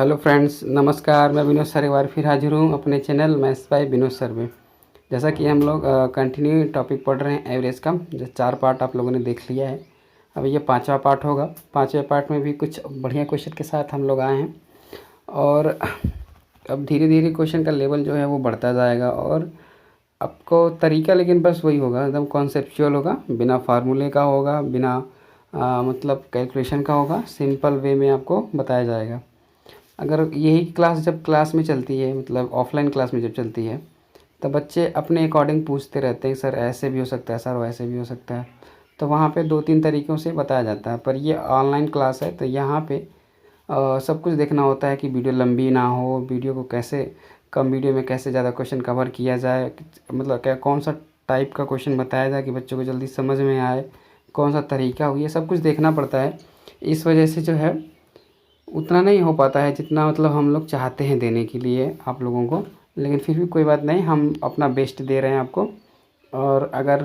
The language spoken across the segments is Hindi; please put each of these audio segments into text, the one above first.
हेलो फ्रेंड्स, नमस्कार। मैं विनोद सर एक बार फिर हाजिर हूँ अपने channel maths by Vinod sir में। जैसा कि हम लोग कंटिन्यू टॉपिक पढ़ रहे हैं एवरेज का, जो 4 पार्ट आप लोगों ने देख लिया है। अब ये 5वां पार्ट होगा। 5वें पार्ट में भी कुछ बढ़िया क्वेश्चन के साथ हम लोग आए हैं और अब धीरे धीरे क्वेश्चन का लेवल जो है वो बढ़ता जाएगा और आपको तरीका लेकिन बस वही होगा, एकदम कॉन्सेप्चुअल होगा, बिना फार्मूले का होगा, बिना मतलब कैलकुलेशन का होगा। सिंपल वे में आपको बताया जाएगा। अगर यही क्लास जब क्लास में चलती है, मतलब ऑफलाइन क्लास में जब चलती है, तब बच्चे अपने अकॉर्डिंग पूछते रहते हैं, सर ऐसे भी हो सकता है, सर वैसे भी हो सकता है। तो वहाँ पे 2-3 तरीक़ों से बताया जाता है। पर ये ऑनलाइन क्लास है तो यहाँ पे सब कुछ देखना होता है कि वीडियो लंबी ना हो, वीडियो को कैसे कम वीडियो में कैसे ज़्यादा क्वेश्चन कवर किया जाए, मतलब क्या कौन सा टाइप का क्वेश्चन बताया जाए कि बच्चों को जल्दी समझ में आए, कौन सा तरीका हो, ये सब कुछ देखना पड़ता है। इस वजह से जो है उतना नहीं हो पाता है जितना मतलब हम लोग चाहते हैं देने के लिए आप लोगों को, लेकिन फिर भी कोई बात नहीं, हम अपना बेस्ट दे रहे हैं आपको। और अगर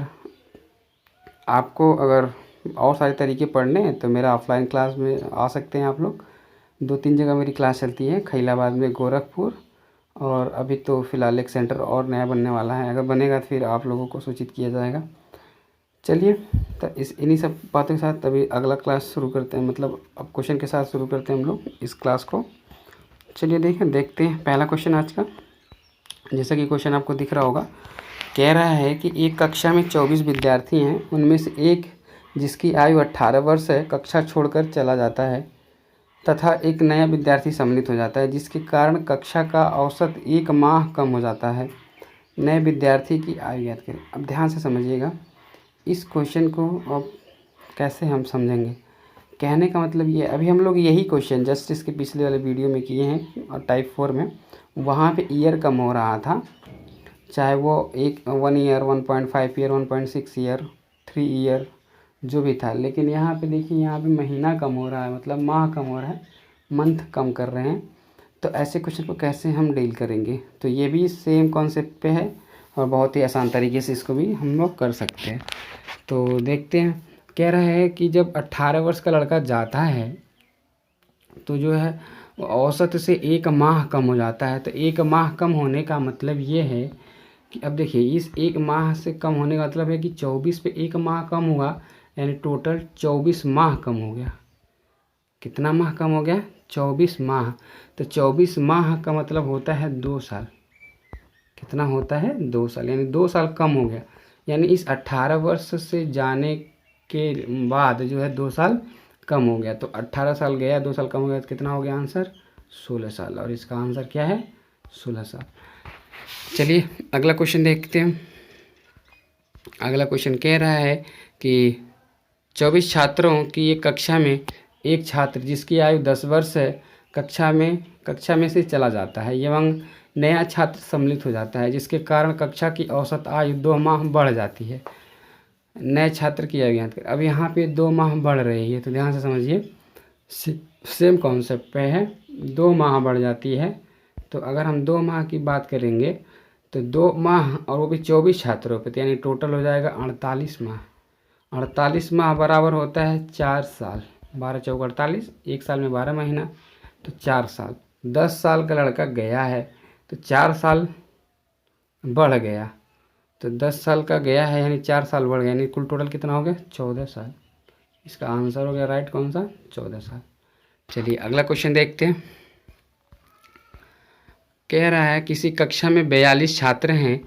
और सारे तरीके पढ़ने हैं तो मेरा ऑफलाइन क्लास में आ सकते हैं आप लोग। 2-3 जगह मेरी क्लास चलती है, खैलाबाद में, गोरखपुर, और अभी तो फ़िलहाल एक सेंटर और नया बनने वाला है। अगर बनेगा तो फिर आप लोगों को सूचित किया जाएगा। चलिए, तो इन्हीं सब बातों के साथ अभी अगला क्लास शुरू करते हैं, मतलब अब क्वेश्चन के साथ शुरू करते हैं हम लोग इस क्लास को। चलिए देखते हैं पहला क्वेश्चन आज का। जैसा कि क्वेश्चन आपको दिख रहा होगा, कह रहा है कि एक कक्षा में 24 विद्यार्थी हैं, उनमें से एक जिसकी आयु 18 वर्ष है कक्षा छोड़कर चला जाता है तथा एक नया विद्यार्थी सम्मिलित हो जाता है, जिसके कारण कक्षा का औसत 1 माह कम हो जाता है। नए विद्यार्थी की आयु याद करें। अब ध्यान से समझिएगा इस क्वेश्चन को। अब कैसे हम समझेंगे, कहने का मतलब ये, अभी हम लोग यही क्वेश्चन जस्ट इसके पिछले वाले वीडियो में किए हैं और टाइप 4 में, वहाँ पे ईयर कम हो रहा था, चाहे वो 1 ईयर, 1.5 ईयर, 1.6 ईयर, 3 ईयर जो भी था। लेकिन यहाँ पे देखिए, यहाँ पे महीना कम हो रहा है, मतलब माह कम हो रहा है, मंथ कम कर रहे हैं। तो ऐसे क्वेश्चन को कैसे हम डील करेंगे, तो ये भी सेम कॉन्सेप्ट पे है और बहुत ही आसान तरीके से इसको भी हम लोग कर सकते हैं। तो देखते हैं। कह रहा है कि जब 18 वर्ष का लड़का जाता है तो जो है वो औसत से 1 माह कम हो जाता है। तो 1 माह कम होने का मतलब ये है कि अब देखिए, इस 1 माह से कम होने का मतलब है कि 24 पे 1 माह कम हुआ, यानी टोटल 24 माह कम हो गया। कितना माह कम हो गया? 24 माह। तो 24 माह का मतलब होता है 2 साल। कितना होता है? 2 साल, यानी 2 साल कम हो गया। यानी इस 18 वर्ष से जाने के बाद जो है 2 साल कम हो गया। तो 18 साल गया, 2 साल कम हो गया, तो कितना हो गया आंसर? 16 साल। और इसका आंसर क्या है? 16 साल। चलिए अगला क्वेश्चन देखते हैं। अगला क्वेश्चन कह रहा है कि 24 छात्रों की एक कक्षा में एक छात्र जिसकी आयु 10 वर्ष है कक्षा में से चला जाता है एवं नया छात्र सम्मिलित हो जाता है, जिसके कारण कक्षा की औसत आयु 2 माह बढ़ जाती है। नए छात्र की आयु याद करें। अब यहाँ पे 2 माह बढ़ रही है, तो ध्यान से समझिए, सेम कॉन्सेप्ट पे है। 2 माह बढ़ जाती है। तो अगर हम 2 माह की बात करेंगे तो 2 माह, और वो भी 24 छात्रों पे, तो यानी टोटल हो जाएगा 48 माह। 48 माह बराबर होता है 4 साल। 12 चौक 48, 1 साल में 12 महीना, तो 4 साल। 10 साल का लड़का गया है तो 4 साल बढ़ गया। तो 10 साल का गया है यानी 4 साल बढ़ गया, यानी कुल टोटल कितना हो गया? 14 साल। इसका आंसर हो गया राइट, कौन सा? 14 साल। चलिए अगला क्वेश्चन देखते हैं। कह रहा है किसी कक्षा में 42 छात्र हैं,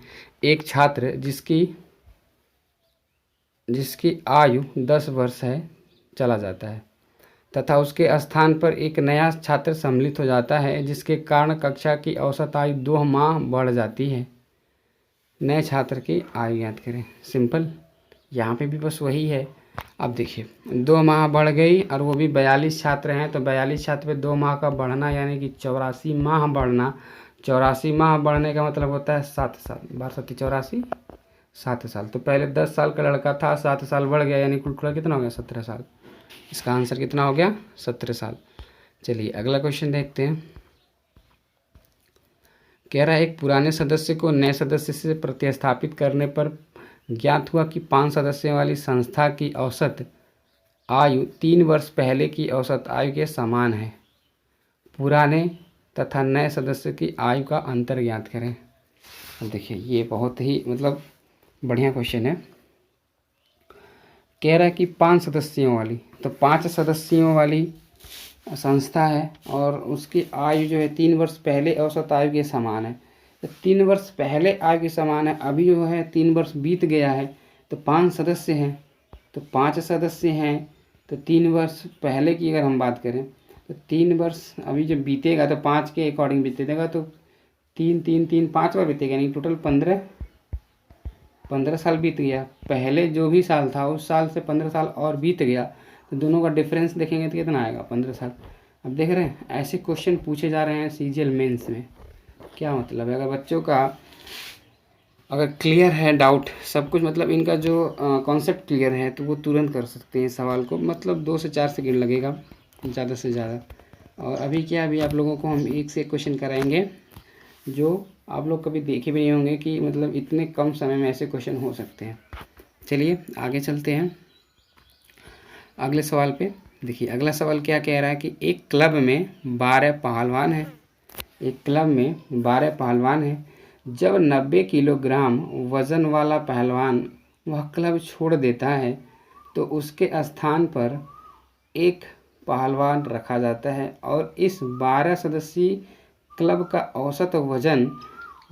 एक छात्र जिसकी आयु 10 वर्ष है चला जाता है तथा उसके स्थान पर एक नया छात्र सम्मिलित हो जाता है, जिसके कारण कक्षा की औसत आयु 2 माह बढ़ जाती है। नए छात्र की आयु याद करें। सिंपल, यहाँ पे भी बस वही है। अब देखिए, 2 माह बढ़ गई और वो भी 42 छात्र हैं, तो 42 छात्र पे 2 माह का बढ़ना यानी कि 84 माह बढ़ना। 84 माह बढ़ने का मतलब होता है 7 साल। 12 84, 7 साल। तो पहले 10 साल का लड़का था, 7 साल बढ़ गया, यानी कुल टोटल कितना हो गया? 17 साल। इसका आंसर कितना हो गया? 17 साल। चलिए अगला क्वेश्चन देखते हैं। कह रहा है एक पुराने सदस्य को नए सदस्य से प्रतिस्थापित करने पर ज्ञात हुआ कि 5 सदस्यों वाली संस्था की औसत आयु 3 वर्ष पहले की औसत आयु के समान है। पुराने तथा नए सदस्यों की आयु का अंतर ज्ञात करें। अब देखिए ये बहुत ही मतलब बढ़िया क्वेश्चन है। कह रहा है कि 5 सदस्यों वाली, तो 5 सदस्यों वाली संस्था है और उसकी आयु जो है 3 वर्ष पहले औसत आयु के समान है। तो 3 वर्ष पहले आयु के समान है, अभी जो है 3 वर्ष बीत गया है, तो 5 सदस्य हैं, तो 5 सदस्य हैं, तो 3 वर्ष पहले की अगर हम बात करें तो 3 वर्ष अभी जब बीतेगा तो 5 के अकॉर्डिंग बीतेगा, तो 3 3 3 5 बार बीतेगा, यानी टोटल 15 साल बीत गया। पहले जो भी साल था उस साल से 15 साल और बीत गया, तो दोनों का डिफरेंस देखेंगे तो कितना आएगा, 15 साल। अब देख रहे हैं ऐसे क्वेश्चन पूछे जा रहे हैं सीजीएल मेंस में। क्या मतलब है, अगर बच्चों का अगर क्लियर है डाउट सब कुछ, मतलब इनका जो कॉन्सेप्ट क्लियर है, तो वो तुरंत कर सकते हैं सवाल को, मतलब 2 से 4 सेकंड लगेगा ज़्यादा से ज़्यादा। और अभी क्या, अभी आप लोगों को हम एक से एक क्वेश्चन कराएंगे जो आप लोग कभी देखे भी नहीं होंगे कि मतलब इतने कम समय में ऐसे क्वेश्चन हो सकते हैं। चलिए आगे चलते हैं अगले सवाल पे। देखिए अगला सवाल क्या कह रहा है कि एक क्लब में 12 पहलवान हैं, एक क्लब में 12 पहलवान हैं। जब 90 किलोग्राम वज़न वाला पहलवान वह क्लब छोड़ देता है तो उसके स्थान पर एक पहलवान रखा जाता है और इस 12 सदस्यीय क्लब का औसत वजन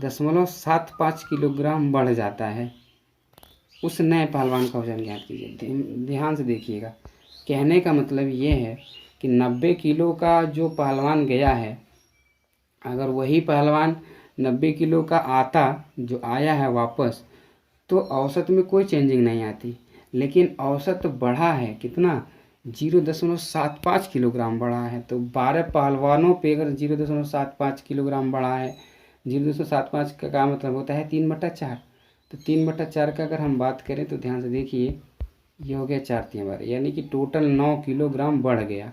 0.75 किलोग्राम बढ़ जाता है। उस नए पहलवान का वजन ज्ञात कीजिए। ध्यान से देखिएगा, कहने का मतलब ये है कि 90 किलो का जो पहलवान गया है, अगर वही पहलवान 90 किलो का आता जो आया है वापस, तो औसत में कोई चेंजिंग नहीं आती, लेकिन औसत बढ़ा है कितना, 0.75 किलोग्राम बढ़ा है। तो 12 पहलवानों पे अगर 0.75 किलोग्राम बढ़ा है, 0.75 का मतलब होता है 3/4। तो 3/4 का अगर हम बात करें तो ध्यान से देखिए, ये हो गया 4 3 बार, यानी कि टोटल 9 किलोग्राम बढ़ गया।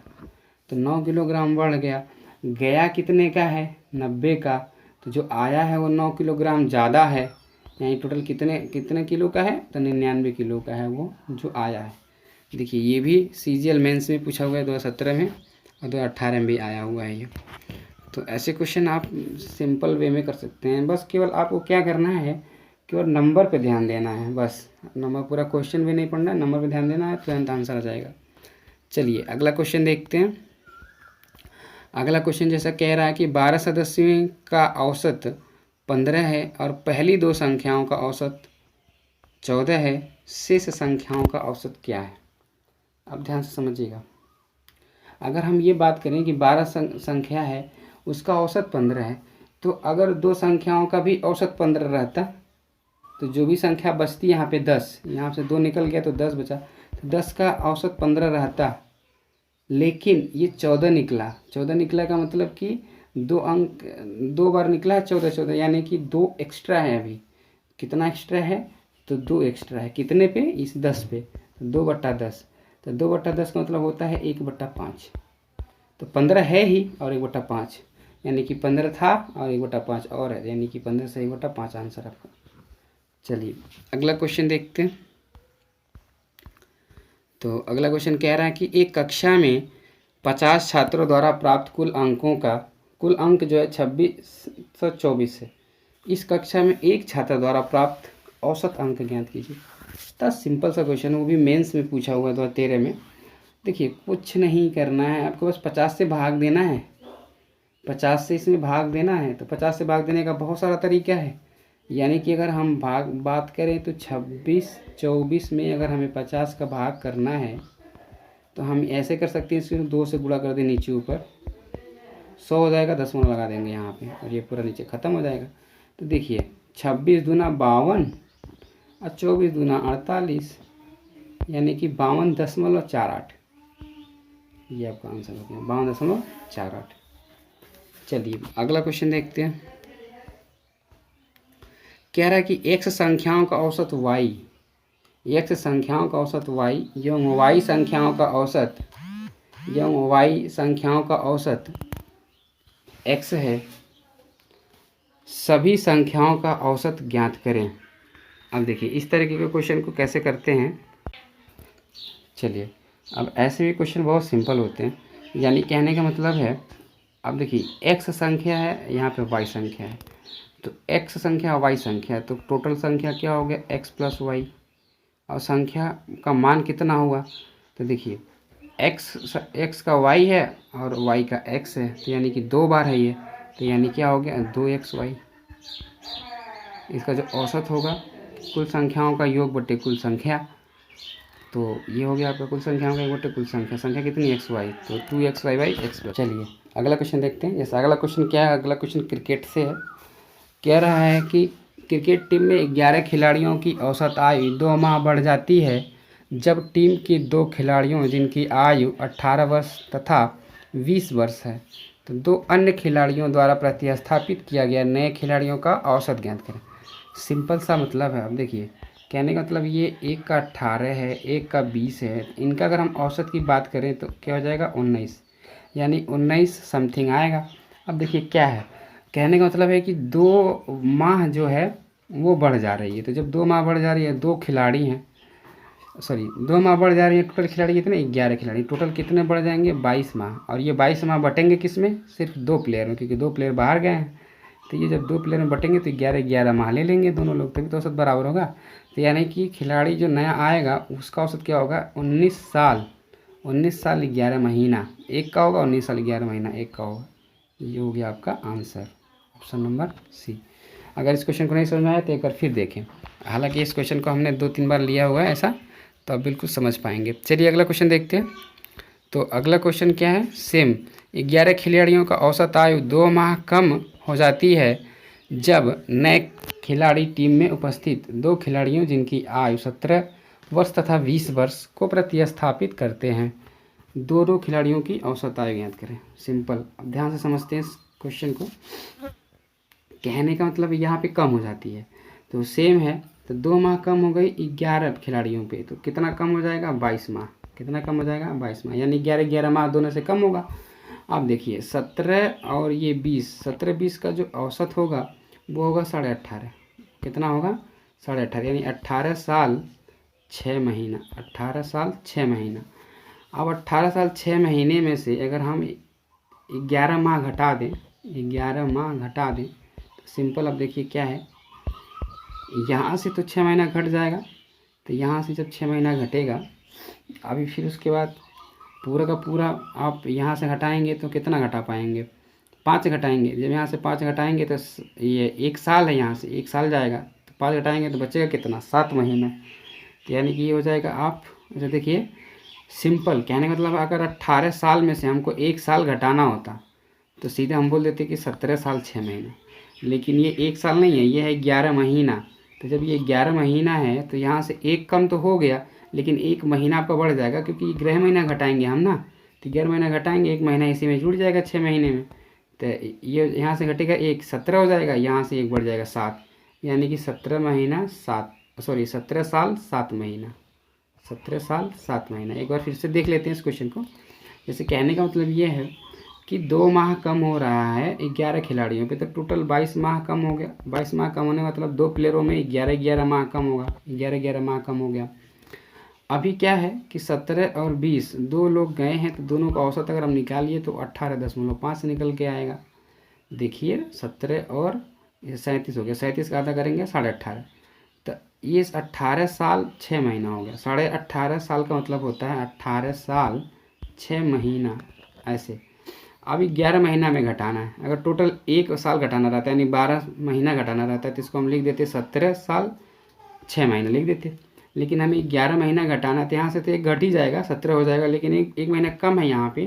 तो 9 किलोग्राम बढ़ गया, गया कितने का है, 90 का, तो जो आया है वो 9 किलोग्राम ज़्यादा है, यानी टोटल कितने कितने किलो का है, तो 99 किलो का है वो जो आया है। देखिए ये भी सीजीएल मेंस में पूछा हुआ है 2017 में और 2018 में भी आया हुआ है ये। तो ऐसे क्वेश्चन आप सिंपल वे में कर सकते हैं, बस केवल आपको क्या करना है, केवल नंबर पे ध्यान देना है, बस नंबर, पूरा क्वेश्चन भी नहीं पढ़ना है, नंबर पे ध्यान देना है, तुरंत आंसर आ जाएगा। चलिए अगला क्वेश्चन देखते हैं। अगला क्वेश्चन जैसा कह रहा है कि 12 सदस्यों का औसत 15 है और पहली 2 संख्याओं का औसत 14 है, शेष संख्याओं का औसत क्या है। अब ध्यान से समझिएगा, अगर हम ये बात करें कि 12 संख्या है उसका औसत 15 है, तो अगर 2 संख्याओं का भी औसत 15 रहता तो जो भी संख्या बचती यहाँ पे 10, यहाँ से 2 निकल गया तो 10 बचा, तो 10 का औसत 15 रहता, लेकिन ये 14 निकला। 14 निकला का मतलब कि 2 अंक 2 बार निकला है 14 14, यानी कि 2 एक्स्ट्रा है। अभी कितना एक्स्ट्रा है, तो 2 एक्स्ट्रा है, कितने पे, इस 10 पे, तो 2/10। तो 2/10 का मतलब होता है 1/5। तो 15 है ही और 1/5, यानी कि 15 था और 1/5 और है, यानी कि 15 से 1/5 आंसर आपका। चलिए अगला क्वेश्चन देखते हैं। तो अगला क्वेश्चन कह रहा है कि एक कक्षा में 50 छात्रों द्वारा प्राप्त कुल अंकों का कुल अंक जो है 2624 है। इस कक्षा में एक छात्र द्वारा प्राप्त औसत अंक ज्ञात कीजिए। इतना सिंपल सा क्वेश्चन, वो भी मेंस में पूछा हुआ है 2013 में। देखिए कुछ नहीं करना है आपको, बस 50 से भाग देना है, 50 से इसमें भाग देना है। तो 50 से भाग देने का बहुत सारा तरीका है, यानी कि अगर हम बात करें तो 26 24 में अगर हमें 50 का भाग करना है तो हम ऐसे कर सकते हैं, इसमें 2 से गुणा कर दें नीचे ऊपर, 100 हो जाएगा, 10 लगा देंगे यहाँ पे और ये पूरा नीचे ख़त्म हो जाएगा। तो देखिए 26 दूना 52 और 24 दूना 48, यानी कि 52.48, ये आपका आंसर हो गया 52.48। चलिए अगला क्वेश्चन देखते हैं। कह रहा है कि x संख्याओं का औसत y, x संख्याओं का औसत y एवं y संख्याओं का औसत x है, सभी संख्याओं का औसत ज्ञात करें। अब देखिए इस तरीके के क्वेश्चन को कैसे करते हैं। चलिए अब ऐसे भी क्वेश्चन बहुत सिंपल होते हैं, यानी कहने का मतलब है अब देखिए एक्स संख्या है, यहाँ पे वाई संख्या है, तो एक्स संख्या वाई संख्या है, तो टोटल संख्या क्या हो गया एक्स प्लस वाई, और संख्या का मान कितना हुआ, तो देखिए एक्स का वाई है और वाई का एक्स है, तो यानी कि 2 बार है ये, तो यानी क्या हो गया 2xy। इसका जो औसत होगा कुल संख्याओं का योग बटे कुल संख्या, तो ये हो गया आपका कुल संख्याओं का योग बटे कुल संख्या, संख्या कितनी xy, तो 2xy बाई एक्स। चलिए अगला क्वेश्चन देखते हैं। जैसे अगला क्वेश्चन क्या है, अगला क्वेश्चन क्रिकेट से है। कह रहा है कि क्रिकेट टीम में 11 खिलाड़ियों की औसत आयु 2 माह बढ़ जाती है जब टीम के 2 खिलाड़ियों जिनकी आयु 18 वर्ष तथा 20 वर्ष है, तो 2 अन्य खिलाड़ियों द्वारा प्रतिस्थापित किया गया नए खिलाड़ियों का औसत ज्ञात करें। सिंपल सा मतलब है। अब देखिए कहने का मतलब ये एक का 18 है, एक का 20 है, इनका अगर हम औसत की बात करें तो क्या हो जाएगा 19, यानी 19 समथिंग आएगा। अब देखिए क्या है, कहने का मतलब है कि 2 माह जो है वो बढ़ जा रही है, तो जब 2 माह बढ़ जा रही है, 2 खिलाड़ी हैं, सॉरी 2 माह बढ़ जा रही है, टोटल खिलाड़ी कितने 11 खिलाड़ी, टोटल कितने बढ़ जाएंगे 22 माह, और ये 22 माह बटेंगे किस में, सिर्फ 2 प्लेयर में, क्योंकि 2 प्लेयर बाहर गए हैं, तो ये जब 2 प्लेयर में बटेंगे तो 11 माह ले लेंगे दोनों लोग, तभी तो औसत बराबर होगा। तो यानी कि खिलाड़ी जो नया आएगा उसका औसत क्या होगा 19 साल 11 महीना, एक का होगा 19 साल 11 महीना एक का होगा। ये हो गया आपका आंसर, ऑप्शन नंबर सी। अगर इस क्वेश्चन को नहीं समझ में आया तो एक बार फिर देखें, हालांकि इस क्वेश्चन को हमने 2-3 बार लिया हुआ है ऐसा, तो आप बिल्कुल समझ पाएंगे। चलिए अगला क्वेश्चन देखते हैं। तो अगला क्वेश्चन क्या है, सेम 11 खिलाड़ियों का औसत आयु 2 माह कम हो जाती है जब नए खिलाड़ी टीम में उपस्थित 2 खिलाड़ियों जिनकी आयु 17 वर्ष तथा 20 वर्ष को प्रतिस्थापित करते हैं। दो खिलाड़ियों की औसत आयु ज्ञात करें। सिंपल, अब ध्यान से समझते हैं इस क्वेश्चन को। कहने का मतलब यहाँ पे कम हो जाती है, तो सेम है, तो 2 माह कम हो गई 11 खिलाड़ियों पे, तो कितना कम हो जाएगा 22 माह, कितना कम हो जाएगा 22 माह, यानी 11 माह दोनों से कम होगा। अब देखिए 17 और ये 20, 17-20 का जो औसत होगा वो होगा 18.5, कितना होगा 18.5, यानी 18 साल 6 महीना, 18 साल 6 महीना। अब 18 साल 6 महीने में से अगर हम 11 माह घटा दें, 11 माह घटा दें, तो सिंपल अब देखिए क्या है, यहाँ से तो 6 महीना घट जाएगा, तो यहाँ से जब 6 महीना घटेगा, अभी फिर उसके बाद पूरा का पूरा आप यहाँ से घटाएंगे तो कितना घटा पाएंगे, 5 घटाएंगे। जब यहाँ से 5 घटाएंगे तो ये 1 साल है, यहाँ से 1 साल जाएगा, तो 5 घटाएंगे तो बचेगा कितना 7 महीना, तो यानी कि ये हो जाएगा आप जैसे देखिए सिंपल, कहने का मतलब अगर 18 साल में से हमको 1 साल घटाना होता तो सीधे हम बोल देते कि 17 साल 6 महीना, लेकिन ये 1 साल नहीं है, ये है 11 महीना। तो जब ये 11 महीना है तो यहाँ से 1 कम तो हो गया, लेकिन 1 महीना आपका बढ़ जाएगा, क्योंकि ये ग्रह महीना घटाएंगे हम ना, तो 11 महीना घटाएंगे 1 महीना इसी में जुड़ जाएगा 6 महीने में, तो ये यहाँ से घटेगा 1, 17 हो जाएगा, यहाँ से 1 बढ़ जाएगा 7, यानी कि 17 महीना 7, सॉरी 17 साल 7 महीना, 17 साल 7 महीना। एक बार फिर से देख लेते हैं इस क्वेश्चन को। जैसे कहने का मतलब ये है कि 2 माह कम हो रहा है 11 खिलाड़ियों पे, तो टोटल 22 माह कम हो गया। 22 माह कम होने का मतलब 2 प्लेयरों में 11 माह कम होगा, 11 माह कम हो गया। अभी क्या है कि 17 और 20 2 लोग गए हैं, तो दोनों का औसत अगर हम निकालिए तो 18.5 निकल के आएगा। देखिए 17 और 37 हो गया, 37 का आधा करेंगे 18.5, तो ये 18 साल 6 महीना हो गया। 18.5 साल का मतलब होता है 18 साल 6 महीना, ऐसे। अभी 11 महीना में घटाना है, अगर टोटल 1 साल घटाना रहता है यानी 12 महीना घटाना रहता है, तो इसको हम लिख देते 17 साल 6 महीना लिख देते, लेकिन हमें 11 महीना घटाना है, तो यहाँ से तो 1 घट ही जाएगा, 17 हो जाएगा, लेकिन एक महीना कम है यहाँ पे,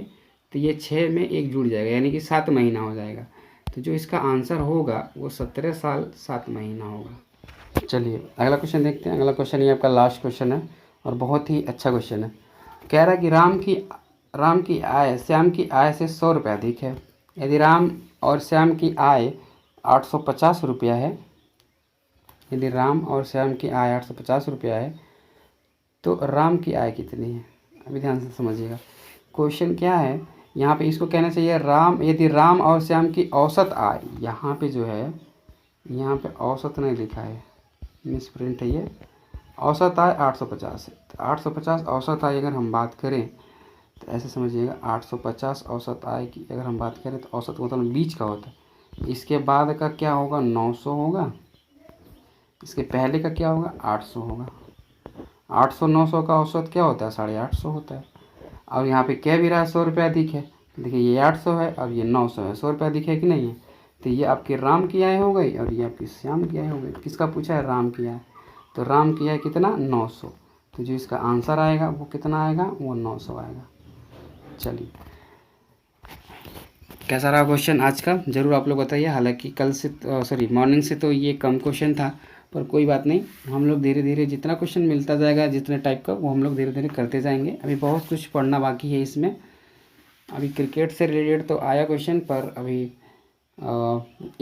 तो ये 6 में 1 जुड़ जाएगा, यानी कि 7 महीना हो जाएगा। तो जो इसका आंसर होगा वो 17 साल 7 महीना होगा। चलिए अगला क्वेश्चन देखते हैं। अगला क्वेश्चन ये आपका लास्ट क्वेश्चन है और बहुत ही अच्छा क्वेश्चन है। कह रहा है कि राम की आय श्याम की आय से 100 रुपये अधिक है। यदि राम और श्याम की आय 850 रुपया है, यदि राम और श्याम की आय 850 रुपया है, तो राम की आय कितनी है। अभी ध्यान से समझिएगा क्वेश्चन क्या है। यहाँ पे इसको कहना चाहिए यदि राम और श्याम की औसत आय, यहाँ पे जो है यहाँ पे औसत नहीं लिखा है, मिस प्रिंट है ये। औसत आय 850 है, तो 850 औसत आय अगर हम बात करें तो ऐसे समझिएगा 850 औसत आय की अगर हम बात करें तो औसत मतलब बीच का होता है। इसके बाद का क्या होगा 900 होगा, इसके पहले का क्या होगा 800 होगा। 800 900 का औसत क्या होता है 850 होता है। अब यहाँ पे कह भी रहा है 100 रुपये अधिक है, देखिए ये 800 है, अब ये 900 है, 100 रुपये अधिक है कि नहीं है। तो ये आपकी राम की आय हो गई और ये आपकी श्याम की आय हो गई। किसका पूछा है राम की आय, तो राम की आय कितना 900, तो जो इसका आंसर आएगा वो कितना आएगा वो 900 आएगा। चलिए कैसा रहा क्वेश्चन आज का, ज़रूर आप लोग बताइए। हालांकि कल से सॉरी मॉर्निंग से तो ये कम क्वेश्चन था, पर कोई बात नहीं, हम लोग धीरे धीरे जितना क्वेश्चन मिलता जाएगा जितने टाइप का वो हम लोग धीरे धीरे करते जाएंगे। अभी बहुत कुछ पढ़ना बाकी है इसमें। अभी क्रिकेट से रिलेटेड तो आया क्वेश्चन, पर अभी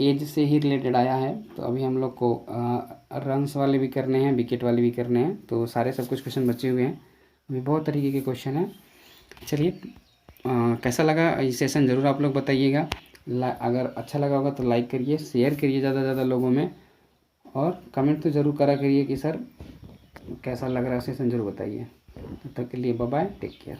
एज से ही रिलेटेड आया है, तो अभी हम लोग को रन्स वाले भी करने हैं, विकेट वाले भी करने हैं, तो सारे सब कुछ क्वेश्चन बचे हुए हैं। अभी बहुत तरीके के क्वेश्चन हैं। चलिए कैसा लगा ये सेशन ज़रूर आप लोग बताइएगा। अगर अच्छा लगा होगा तो लाइक करिए, शेयर करिए ज़्यादा से ज़्यादा लोगों में, और कमेंट तो ज़रूर करा करिए कि सर कैसा लग रहा है सेशन, ज़रूर बताइए। तब तक के लिए बाय बाय, टेक केयर।